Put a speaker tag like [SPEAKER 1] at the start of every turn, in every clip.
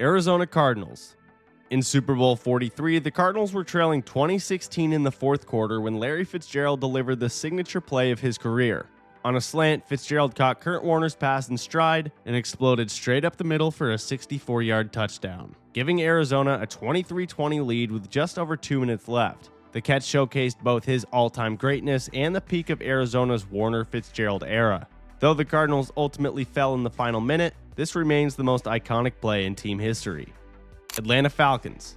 [SPEAKER 1] Arizona Cardinals. In Super Bowl 43, the Cardinals were trailing 20-16 in the fourth quarter when Larry Fitzgerald delivered the signature play of his career. On a slant, Fitzgerald caught Kurt Warner's pass in stride and exploded straight up the middle for a 64-yard touchdown, giving Arizona a 23-20 lead with just over 2 minutes left. The catch showcased both his all-time greatness and the peak of Arizona's Warner-Fitzgerald era. Though the Cardinals ultimately fell in the final minute, this remains the most iconic play in team history. Atlanta Falcons.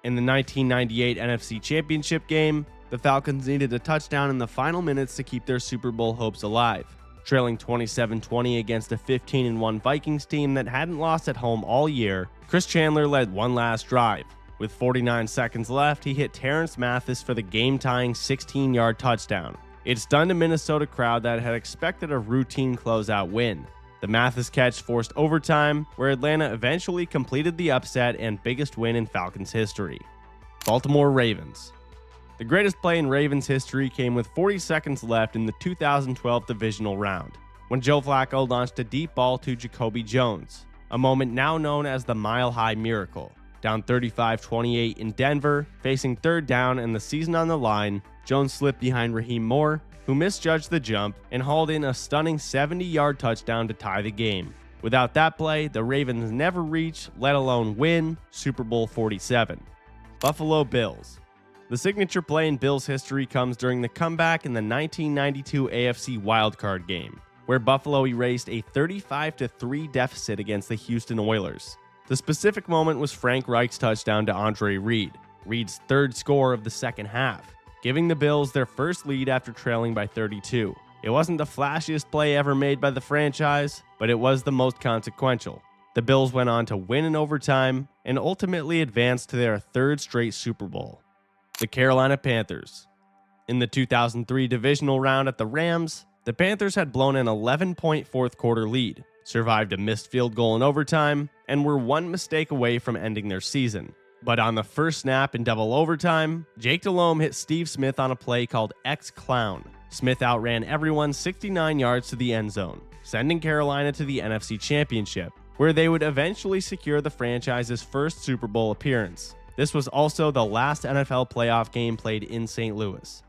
[SPEAKER 1] In the 1998 NFC Championship game, the Falcons needed a touchdown in the final minutes to keep their Super Bowl hopes alive. Trailing 27-20 against a 15-1 Vikings team that hadn't lost at home all year, Chris Chandler led one last drive. With 49 seconds left, he hit Terrence Mathis for the game-tying 16-yard touchdown. It stunned a Minnesota crowd that had expected a routine closeout win. The Mathis catch forced overtime, where Atlanta eventually completed the upset and biggest win in Falcons history. Baltimore Ravens. The greatest play in Ravens history came with 40 seconds left in the 2012 divisional round, when Joe Flacco launched a deep ball to Jacoby Jones, a moment now known as the Mile High Miracle. Down 35-28 in Denver, facing third down and the season on the line, Jones slipped behind Raheem Moore, who misjudged the jump and hauled in a stunning 70-yard touchdown to tie the game. Without that play, the Ravens never reach, let alone win, Super Bowl 47. Buffalo Bills. The signature play in Bills history comes during the comeback in the 1992 AFC wildcard game, where Buffalo erased a 35-3 deficit against the Houston Oilers. The specific moment was Frank Reich's touchdown to Andre Reed, Reed's third score of the second half, giving the Bills their first lead after trailing by 32. It wasn't the flashiest play ever made by the franchise, but it was the most consequential. The Bills went on to win in overtime and ultimately advanced to their third straight Super Bowl. The Carolina Panthers. In the 2003 divisional round at the Rams, the Panthers had blown an 11-point fourth quarter lead, survived a missed field goal in overtime, and were one mistake away from ending their season. But on the first snap in double overtime, Jake Delhomme hit Steve Smith on a play called X-Clown. Smith outran everyone 69 yards to the end zone, sending Carolina to the NFC Championship, where they would eventually secure the franchise's first Super Bowl appearance. This was also the last NFL playoff game played in St. Louis.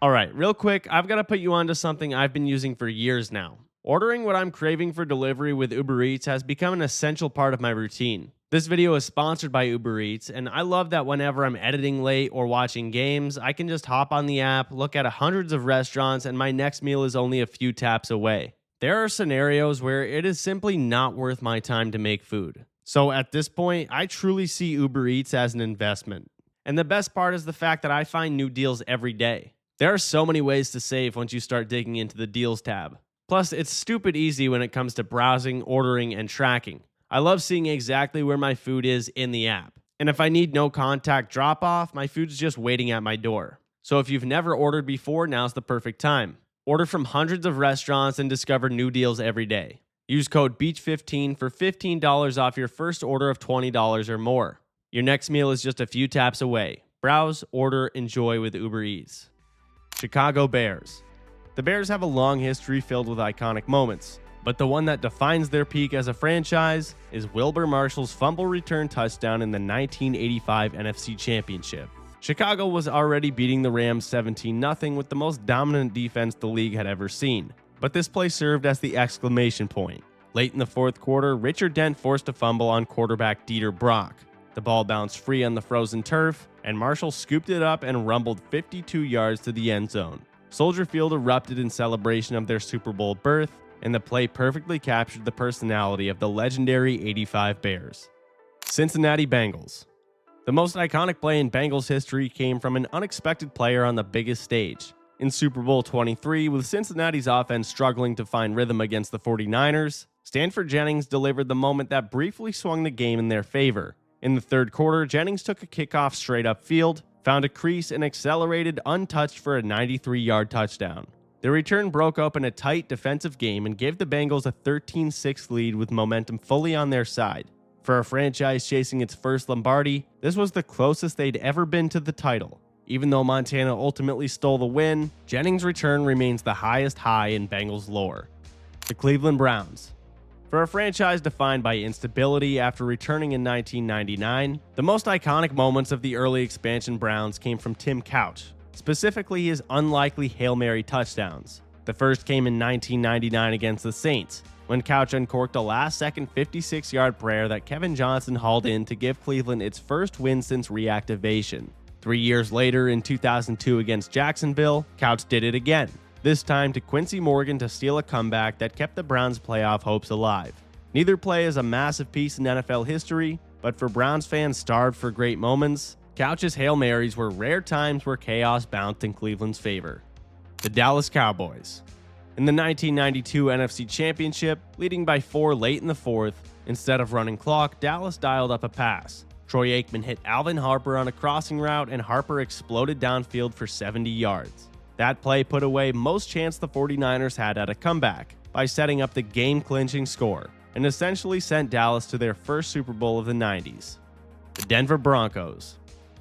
[SPEAKER 1] Alright, real quick, I've got to put you onto something I've been using for years now. Ordering what I'm craving for delivery with Uber Eats has become an essential part of my routine. This video is sponsored by Uber Eats, and I love that whenever I'm editing late or watching games, I can just hop on the app, look at hundreds of restaurants, and my next meal is only a few taps away. There are scenarios where it is simply not worth my time to make food. So at this point, I truly see Uber Eats as an investment. And the best part is the fact that I find new deals every day. There are so many ways to save once you start digging into the deals tab. Plus, it's stupid easy when it comes to browsing, ordering, and tracking. I love seeing exactly where my food is in the app. And if I need no contact drop off, my food's just waiting at my door. So if you've never ordered before, now's the perfect time. Order from hundreds of restaurants and discover new deals every day. Use code BEACH15 for $15 off your first order of $20 or more. Your next meal is just a few taps away. Browse, order, enjoy with Uber Eats. Chicago Bears. The Bears have a long history filled with iconic moments, but the one that defines their peak as a franchise is Wilber Marshall's fumble return touchdown in the 1985 NFC Championship. Chicago was already beating the Rams 17-0 with the most dominant defense the league had ever seen, but this play served as the exclamation point. Late in the fourth quarter, Richard Dent forced a fumble on quarterback Dieter Brock. The ball bounced free on the frozen turf, and Marshall scooped it up and rumbled 52 yards to the end zone. Soldier Field erupted in celebration of their Super Bowl berth, and the play perfectly captured the personality of the legendary '85 Bears. Cincinnati Bengals. The most iconic play in Bengals history came from an unexpected player on the biggest stage. In Super Bowl 23, with Cincinnati's offense struggling to find rhythm against the 49ers, Stanford Jennings delivered the moment that briefly swung the game in their favor. In the third quarter, Jennings took a kickoff straight upfield, found a crease, and accelerated untouched for a 93-yard touchdown. The return broke open a tight defensive game and gave the Bengals a 13-6 lead with momentum fully on their side. For a franchise chasing its first Lombardi, this was the closest they'd ever been to the title. Even though Montana ultimately stole the win, Jennings' return remains the highest high in Bengals lore. The Cleveland Browns. For a franchise defined by instability after returning in 1999, the most iconic moments of the early expansion Browns came from Tim Couch, specifically his unlikely Hail Mary touchdowns. The first came in 1999 against the Saints, when Couch uncorked a last-second 56-yard prayer that Kevin Johnson hauled in to give Cleveland its first win since reactivation. 3 years later, in 2002 against Jacksonville, Couch did it again, this time to Quincy Morgan to steal a comeback that kept the Browns' playoff hopes alive. Neither play is a massive piece in NFL history, but for Browns fans starved for great moments, Couch's Hail Marys were rare times where chaos bounced in Cleveland's favor. The Dallas Cowboys. In the 1992 NFC Championship, leading by 4 late in the fourth, instead of running clock, Dallas dialed up a pass. Troy Aikman hit Alvin Harper on a crossing route, and Harper exploded downfield for 70 yards. That play put away most chance the 49ers had at a comeback by setting up the game-clinching score and essentially sent Dallas to their first Super Bowl of the 90s. The Denver Broncos.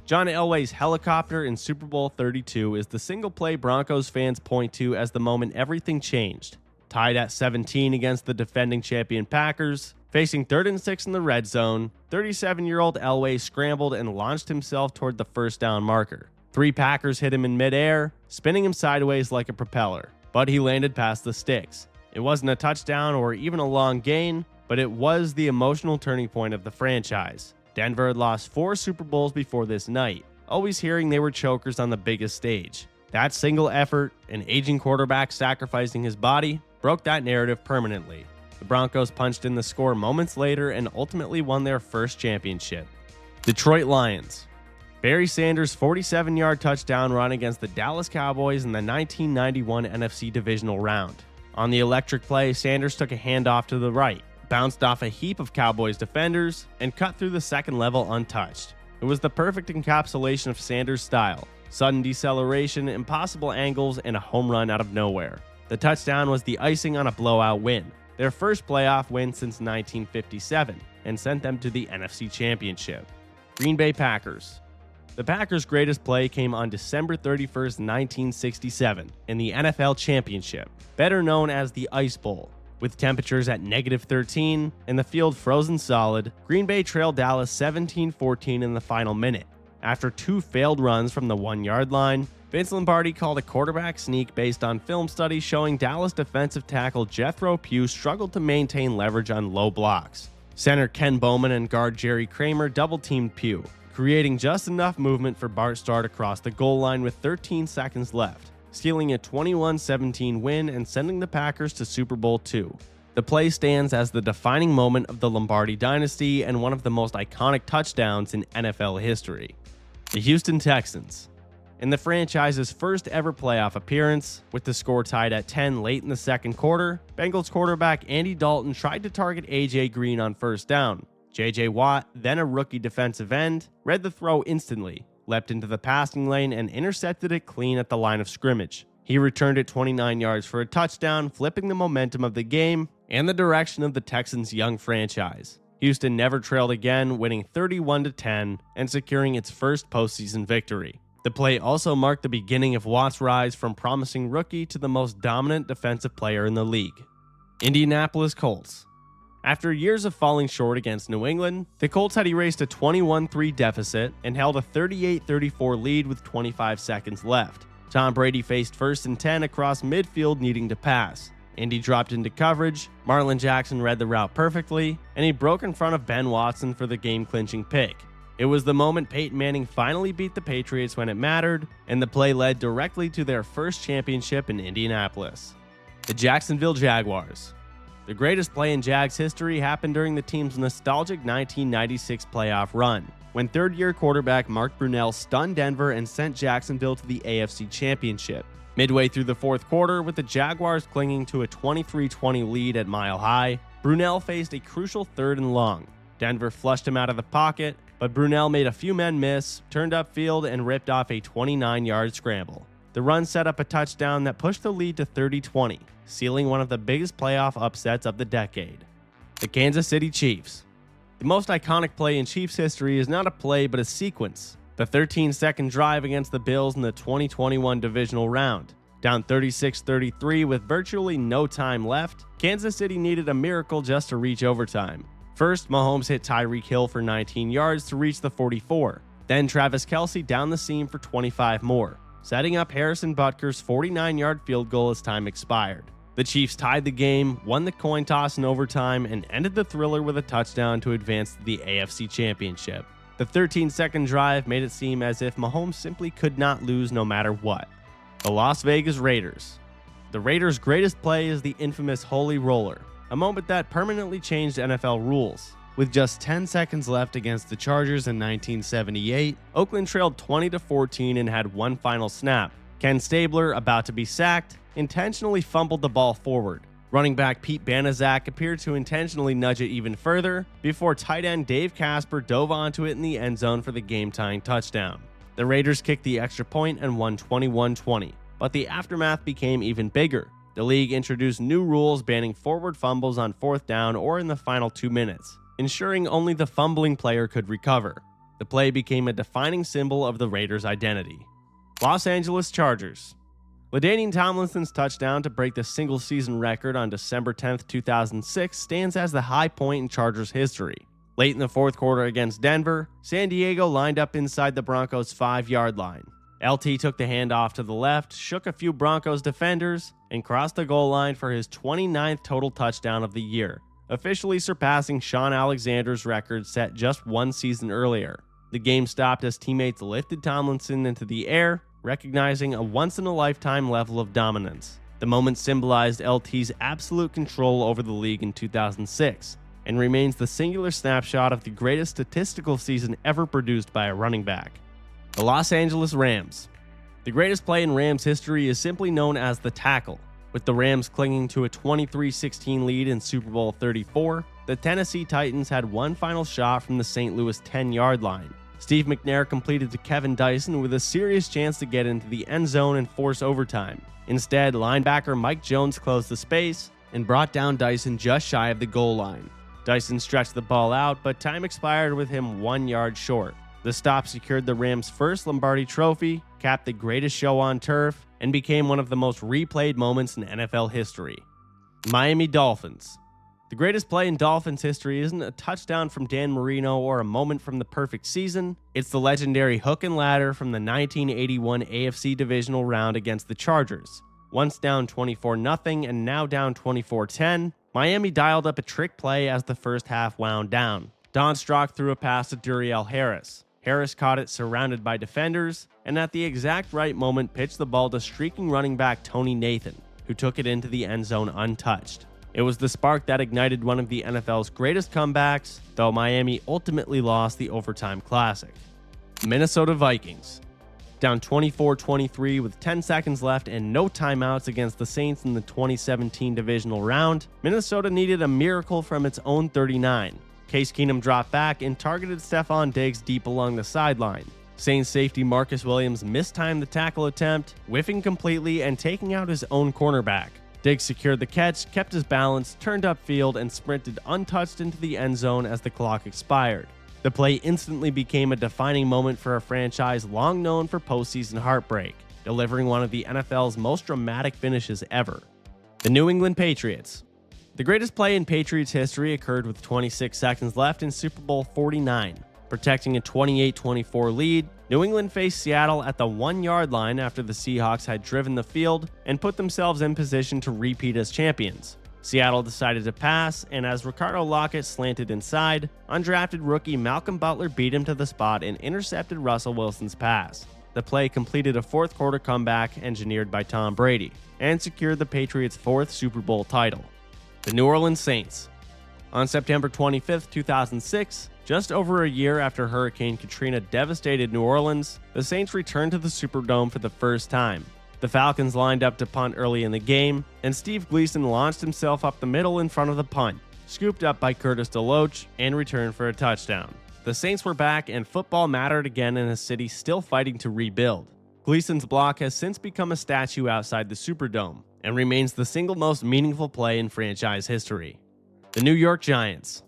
[SPEAKER 1] John Elway's helicopter in Super Bowl 32 is the single-play Broncos fans point to as the moment everything changed. Tied at 17 against the defending champion Packers, facing 3rd and 6 in the red zone, 37-year-old Elway scrambled and launched himself toward the first down marker. 3 Packers hit him in midair, spinning him sideways like a propeller, but he landed past the sticks. It wasn't a touchdown or even a long gain, but it was the emotional turning point of the franchise. Denver had lost 4 Super Bowls before this night, always hearing they were chokers on the biggest stage. That single effort, an aging quarterback sacrificing his body, broke that narrative permanently. The Broncos punched in the score moments later and ultimately won their first championship. Detroit Lions. Barry Sanders' 47-yard touchdown run against the Dallas Cowboys in the 1991 NFC Divisional Round. On the electric play, Sanders took a handoff to the right, bounced off a heap of Cowboys defenders, and cut through the second level untouched. It was the perfect encapsulation of Sanders' style: sudden deceleration, impossible angles, and a home run out of nowhere. The touchdown was the icing on a blowout win, their first playoff win since 1957, and sent them to the NFC Championship. Green Bay Packers. The Packers' greatest play came on December 31st, 1967, in the NFL Championship, better known as the Ice Bowl. With temperatures at -13 and the field frozen solid, Green Bay trailed Dallas 17-14 in the final minute. After 2 failed runs from the 1-yard line, Vince Lombardi called a quarterback sneak based on film studies showing Dallas defensive tackle Jethro Pugh struggled to maintain leverage on low blocks. Center Ken Bowman and guard Jerry Kramer double-teamed Pugh, creating just enough movement for Bart Starr to cross the goal line with 13 seconds left, stealing a 21-17 win and sending the Packers to Super Bowl II. The play stands as the defining moment of the Lombardi dynasty and one of the most iconic touchdowns in NFL history. The Houston Texans. In the franchise's first ever playoff appearance, with the score tied at 10 late in the second quarter, Bengals quarterback Andy Dalton tried to target A.J. Green on first down. J.J. Watt, then a rookie defensive end, read the throw instantly, leapt into the passing lane, and intercepted it clean at the line of scrimmage. He returned it 29 yards for a touchdown, flipping the momentum of the game and the direction of the Texans' young franchise. Houston never trailed again, winning 31-10 and securing its first postseason victory. The play also marked the beginning of Watt's rise from promising rookie to the most dominant defensive player in the league. Indianapolis Colts. After years of falling short against New England, the Colts had erased a 21-3 deficit and held a 38-34 lead with 25 seconds left. Tom Brady faced 1st and 10 across midfield needing to pass. Indy dropped into coverage, Marlon Jackson read the route perfectly, and he broke in front of Ben Watson for the game-clinching pick. It was the moment Peyton Manning finally beat the Patriots when it mattered, and the play led directly to their first championship in Indianapolis. The Jacksonville Jaguars. The greatest play in Jags history happened during the team's nostalgic 1996 playoff run, when third-year quarterback Mark Brunell stunned Denver and sent Jacksonville to the AFC Championship. Midway through the fourth quarter, with the Jaguars clinging to a 23-20 lead at Mile High, Brunell faced a crucial 3rd and long. Denver flushed him out of the pocket, but Brunell made a few men miss, turned upfield, and ripped off a 29-yard scramble. The run set up a touchdown that pushed the lead to 30-20, sealing one of the biggest playoff upsets of the decade. The Kansas City Chiefs. The most iconic play in Chiefs history is not a play but a sequence. The 13-second drive against the Bills in the 2021 divisional round. Down 36-33 with virtually no time left, Kansas City needed a miracle just to reach overtime. First, Mahomes hit Tyreek Hill for 19 yards to reach the 44. Then Travis Kelce down the seam for 25 more, setting up Harrison Butker's 49-yard field goal as time expired. The Chiefs tied the game, won the coin toss in overtime, and ended the thriller with a touchdown to advance to the AFC Championship. The 13-second drive made it seem as if Mahomes simply could not lose no matter what. The Las Vegas Raiders. The Raiders' greatest play is the infamous Holy Roller, a moment that permanently changed NFL rules. With just 10 seconds left against the Chargers in 1978, Oakland trailed 20-14 and had one final snap. Ken Stabler, about to be sacked, intentionally fumbled the ball forward. Running back Pete Banaszak appeared to intentionally nudge it even further before tight end Dave Casper dove onto it in the end zone for the game-tying touchdown. The Raiders kicked the extra point and won 21-20, but the aftermath became even bigger. The league introduced new rules banning forward fumbles on fourth down or in the final 2 minutes, ensuring only the fumbling player could recover. The play became a defining symbol of the Raiders' identity. Los Angeles Chargers. LaDainian Tomlinson's touchdown to break the single-season record on December 10, 2006 stands as the high point in Chargers history. Late in the fourth quarter against Denver, San Diego lined up inside the Broncos' 5-yard line. LT took the handoff to the left, shook a few Broncos defenders, and crossed the goal line for his 29th total touchdown of the year, officially surpassing Sean Alexander's record set just one season earlier. The game stopped as teammates lifted Tomlinson into the air, recognizing a once-in-a-lifetime level of dominance. The moment symbolized LT's absolute control over the league in 2006, and remains the singular snapshot of the greatest statistical season ever produced by a running back. The Los Angeles Rams. The greatest play in Rams history is simply known as the tackle. With the Rams clinging to a 23-16 lead in Super Bowl 34, the Tennessee Titans had one final shot from the St. Louis 10-yard line. Steve McNair completed to Kevin Dyson with a serious chance to get into the end zone and force overtime. Instead, linebacker Mike Jones closed the space and brought down Dyson just shy of the goal line. Dyson stretched the ball out, but time expired with him 1 yard short. The stop secured the Rams' first Lombardi trophy, capped the greatest show on turf, and became one of the most replayed moments in NFL history. Miami Dolphins. The greatest play in Dolphins history isn't a touchdown from Dan Marino or a moment from the perfect season. It's the legendary hook and ladder from the 1981 AFC divisional round against the Chargers. Once down 24-0 and now down 24-10, Miami dialed up a trick play as the first half wound down. Don Strock threw a pass to Duriel Harris. Harris caught it surrounded by defenders, and at the exact right moment pitched the ball to streaking running back Tony Nathan, who took it into the end zone untouched. It was the spark that ignited one of the NFL's greatest comebacks, though Miami ultimately lost the overtime classic. Minnesota Vikings. Down 24-23 with 10 seconds left and no timeouts against the Saints in the 2017 divisional round, Minnesota needed a miracle from its own 39. Case Keenum dropped back and targeted Stephon Diggs deep along the sideline. Saints safety Marcus Williams mistimed the tackle attempt, whiffing completely and taking out his own cornerback. Diggs secured the catch, kept his balance, turned upfield, and sprinted untouched into the end zone as the clock expired. The play instantly became a defining moment for a franchise long known for postseason heartbreak, delivering one of the NFL's most dramatic finishes ever. The New England Patriots. The greatest play in Patriots history occurred with 26 seconds left in Super Bowl 49. Protecting a 28-24 lead, New England faced Seattle at the 1-yard line after the Seahawks had driven the field and put themselves in position to repeat as champions. Seattle decided to pass, and as Ricardo Lockett slanted inside, undrafted rookie Malcolm Butler beat him to the spot and intercepted Russell Wilson's pass. The play completed a fourth quarter comeback engineered by Tom Brady and secured the Patriots' fourth Super Bowl title. The New Orleans Saints. On September 25, 2006, just over a year after Hurricane Katrina devastated New Orleans, the Saints returned to the Superdome for the first time. The Falcons lined up to punt early in the game, and Steve Gleason launched himself up the middle in front of the punt, scooped up by Curtis DeLoach, and returned for a touchdown. The Saints were back, and football mattered again in a city still fighting to rebuild. Gleason's block has since become a statue outside the Superdome, and remains the single most meaningful play in franchise history. The New York Giants.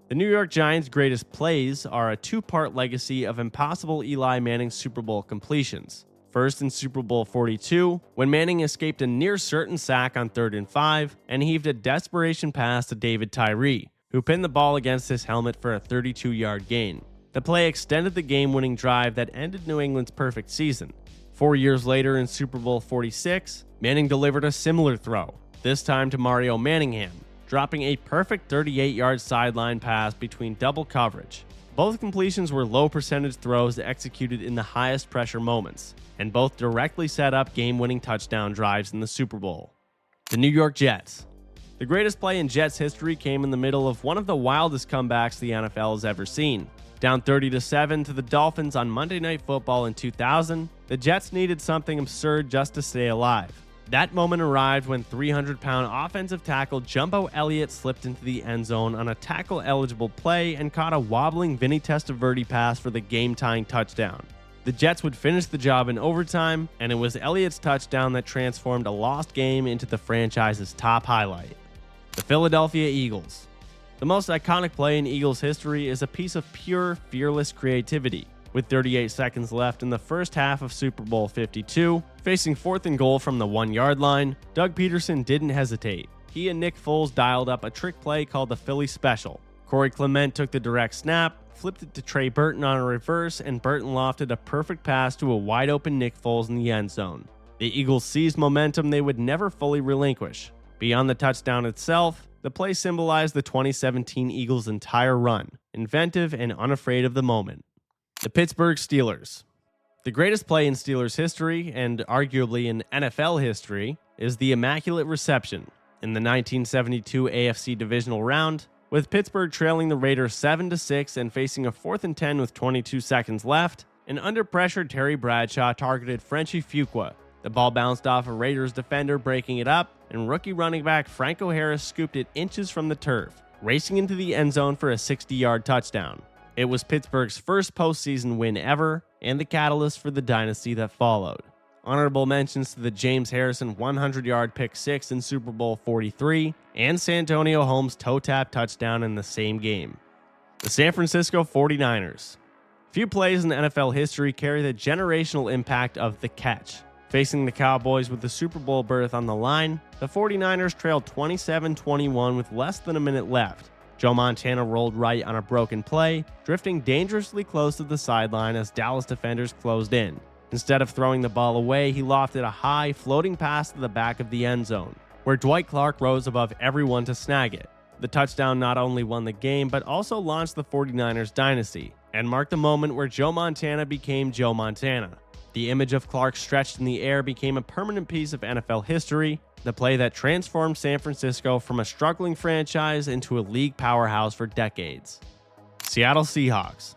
[SPEAKER 1] The New York Giants' greatest plays are a two-part legacy of impossible Eli Manning Super Bowl completions. First in Super Bowl 42, when Manning escaped a near-certain sack on 3rd and 5 and heaved a desperation pass to David Tyree, who pinned the ball against his helmet for a 32-yard gain. The play extended the game-winning drive that ended New England's perfect season. 4 years later in Super Bowl 46, Manning delivered a similar throw, this time to Mario Manningham, dropping a perfect 38-yard sideline pass between double coverage. Both completions were low-percentage throws executed in the highest pressure moments, and both directly set up game-winning touchdown drives in the Super Bowl. The New York Jets. The greatest play in Jets history came in the middle of one of the wildest comebacks the NFL has ever seen. Down 30-7 to the Dolphins on Monday Night Football in 2000, the Jets needed something absurd just to stay alive. That moment arrived when 300-pound offensive tackle Jumbo Elliott slipped into the end zone on a tackle-eligible play and caught a wobbling Vinny Testaverde pass for the game-tying touchdown. The Jets would finish the job in overtime, and it was Elliott's touchdown that transformed a lost game into the franchise's top highlight. The Philadelphia Eagles. The most iconic play in Eagles history is a piece of pure, fearless creativity. With 38 seconds left in the first half of Super Bowl 52, facing 4th and goal from the 1-yard line, Doug Peterson didn't hesitate. He and Nick Foles dialed up a trick play called the Philly Special. Corey Clement took the direct snap, flipped it to Trey Burton on a reverse, and Burton lofted a perfect pass to a wide-open Nick Foles in the end zone. The Eagles seized momentum they would never fully relinquish. Beyond the touchdown itself, the play symbolized the 2017 Eagles' entire run, inventive and unafraid of the moment. The Pittsburgh Steelers. The greatest play in Steelers history, and arguably in NFL history, is the Immaculate Reception. In the 1972 AFC Divisional Round, with Pittsburgh trailing the Raiders 7-6 and facing a 4th and 10 with 22 seconds left, an under-pressure Terry Bradshaw targeted Frenchie Fuqua. The ball bounced off a Raiders defender breaking it up, and rookie running back Franco Harris scooped it inches from the turf, racing into the end zone for a 60-yard touchdown. It was Pittsburgh's first postseason win ever, and the catalyst for the dynasty that followed. Honorable mentions to the James Harrison 100-yard pick six in Super Bowl 43, and Santonio Holmes toe-tap touchdown in the same game. The San Francisco 49ers. Few plays in NFL history carry the generational impact of the catch. Facing the Cowboys with the Super Bowl berth on the line, the 49ers trailed 27-21 with less than a minute left. Joe Montana rolled right on a broken play, drifting dangerously close to the sideline as Dallas defenders closed in. Instead of throwing the ball away, he lofted a high, floating pass to the back of the end zone, where Dwight Clark rose above everyone to snag it. The touchdown not only won the game, but also launched the 49ers dynasty, and marked the moment where Joe Montana became Joe Montana. The image of Clark stretched in the air became a permanent piece of NFL history, the play that transformed San Francisco from a struggling franchise into a league powerhouse for decades. Seattle Seahawks.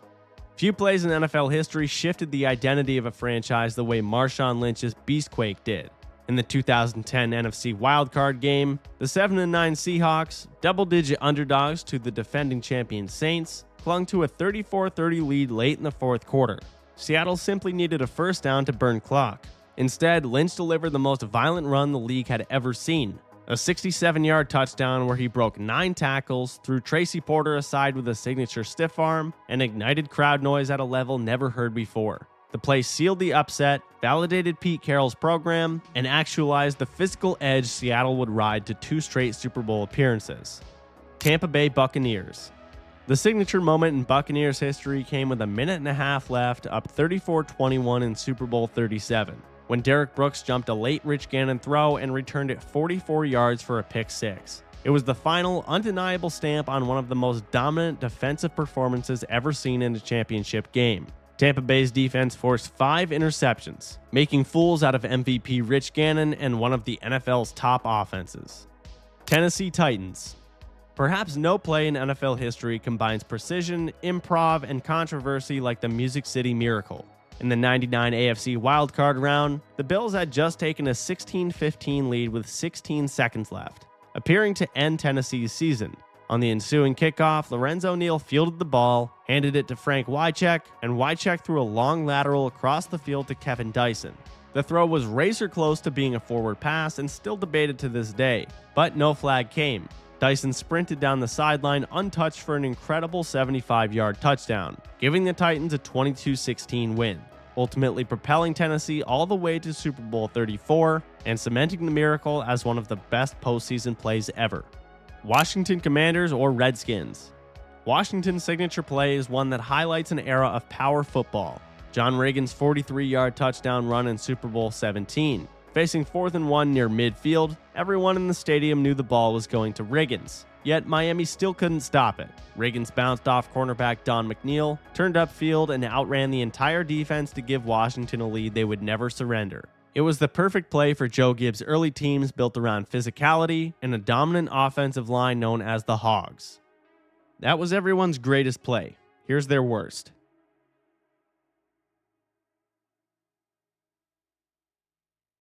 [SPEAKER 1] Few plays in NFL history shifted the identity of a franchise the way Marshawn Lynch's Beastquake did. In the 2010 NFC wildcard game, the 7-9 Seahawks, double-digit underdogs to the defending champion Saints, clung to a 34-30 lead late in the fourth quarter. Seattle simply needed a first down to burn clock. Instead, Lynch delivered the most violent run the league had ever seen. A 67-yard touchdown where he broke 9 tackles, threw Tracy Porter aside with a signature stiff arm, and ignited crowd noise at a level never heard before. The play sealed the upset, validated Pete Carroll's program, and actualized the physical edge Seattle would ride to 2 straight Super Bowl appearances. Tampa Bay Buccaneers. The signature moment in Buccaneers history came with a minute and a half left, up 34-21 in Super Bowl 37, when Derek Brooks jumped a late Rich Gannon throw and returned it 44 yards for a pick six. It was the final, undeniable stamp on one of the most dominant defensive performances ever seen in a championship game. Tampa Bay's defense forced 5 interceptions, making fools out of MVP Rich Gannon and one of the NFL's top offenses. Tennessee Titans. Perhaps no play in NFL history combines precision, improv, and controversy like the Music City Miracle. In the 99 AFC wildcard round, the Bills had just taken a 16-15 lead with 16 seconds left, appearing to end Tennessee's season. On the ensuing kickoff, Lorenzo Neal fielded the ball, handed it to Frank Wycheck, and Wycheck threw a long lateral across the field to Kevin Dyson. The throw was razor close to being a forward pass and still debated to this day, but no flag came. Dyson sprinted down the sideline untouched for an incredible 75-yard touchdown, giving the Titans a 22-16 win. ultimately propelling Tennessee all the way to Super Bowl 34 and cementing the miracle as one of the best postseason plays ever. Washington Commanders or Redskins. Washington's signature play is one that highlights an era of power football. John Reagan's 43-yard touchdown run in Super Bowl 17. Facing 4th and 1 near midfield, everyone in the stadium knew the ball was going to Riggins. Yet Miami still couldn't stop it. Riggins bounced off cornerback Don McNeil, turned upfield, and outran the entire defense to give Washington a lead they would never surrender. It was the perfect play for Joe Gibbs' early teams built around physicality and a dominant offensive line known as the Hogs. That was everyone's greatest play. Here's their worst.